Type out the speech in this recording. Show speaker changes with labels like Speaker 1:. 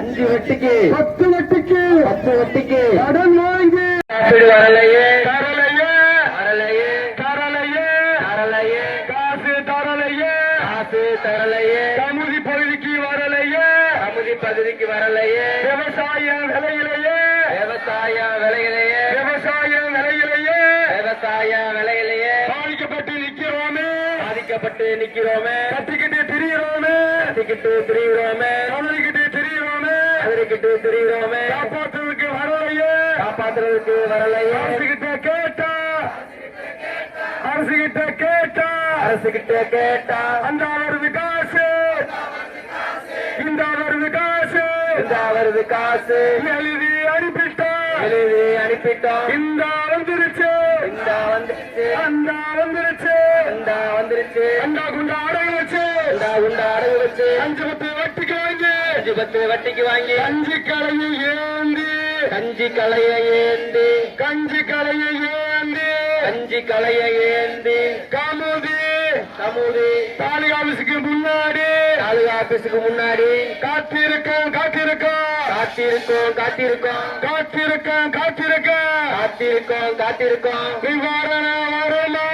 Speaker 1: 5 வட்டிக்கு
Speaker 2: 10 வட்டிக்கு
Speaker 1: 10 வட்டிக்கு
Speaker 2: கடன் வாங்கி
Speaker 1: வரலையே
Speaker 2: தரலையே
Speaker 1: வரலையே
Speaker 2: தரலையே
Speaker 1: வரலையே
Speaker 2: காசு தரலையே
Speaker 1: காசு தரலையே
Speaker 2: கமுதி பகுதிக்கு வரலையே
Speaker 1: கமுதி பகுதிக்கு வரலையே
Speaker 2: விவசாய விலையிலேயே
Speaker 1: விவசாய விலையிலேயே
Speaker 2: விவசாய விலையிலேயே
Speaker 1: விவசாய விலையிலேயே
Speaker 2: பாதிக்கப்பட்டு நிக்கிறோமே
Speaker 1: பாதிக்கப்பட்டு நிக்கிறோமே
Speaker 2: கட்டிக்கிட்டு திரிகிறோமே
Speaker 1: கத்திக்கிட்டு திரிகிறோமே
Speaker 2: கதறிக்கிட்டு திரிகிறோமே
Speaker 1: கதறிக்கிட்டு திரிகிறோமே
Speaker 2: காப்பாற்றுறதுக்கு வரலையே
Speaker 1: காப்பாத்துறதுக்கு வரலையே
Speaker 2: அரசுகிட்ட கேட்டா அரசுகிட்ட கேட்டா
Speaker 1: அரசுகிட்ட கேட்டா
Speaker 2: அந்த வருது காசு இந்த வருது காசு
Speaker 1: இந்த வருது காசு
Speaker 2: எழுதி அனுப்பிட்டா
Speaker 1: எழுதி அனுப்பிட்டோம்
Speaker 2: இந்த வந்துருச்சு
Speaker 1: இந்த வந்துருச்சு
Speaker 2: அந்த வந்துருச்சு
Speaker 1: இந்த வந்துருச்சு
Speaker 2: அந்த குண்டா அடகு வச்சு
Speaker 1: இந்த உண்ட அடகு வச்சு
Speaker 2: 5 10 வட்டிக்கு வாங்கி
Speaker 1: 5 10 வட்டிக்கு வாங்கி
Speaker 2: கஞ்சி கலையை ஏந்தி
Speaker 1: கஞ்சி களைய ஏந்தி
Speaker 2: கஞ்சி கலையை ஏந்தி
Speaker 1: கஞ்சி களைய ஏந்தி
Speaker 2: கமுதி
Speaker 1: சமூதி
Speaker 2: தாலுகா ஆபீஸுக்கு முன்னாடி
Speaker 1: தாலுகா ஆபீஸுக்கு முன்னாடி
Speaker 2: காத்திருக்கோம் காத்திருக்கோம்
Speaker 1: காத்திருக்கோம் காத்திருக்கோம்
Speaker 2: காத்திருக்கோம் காத்திருக்கோம்
Speaker 1: காத்திருக்கோம் காத்திருக்கோம்
Speaker 2: நிவாரண வருமா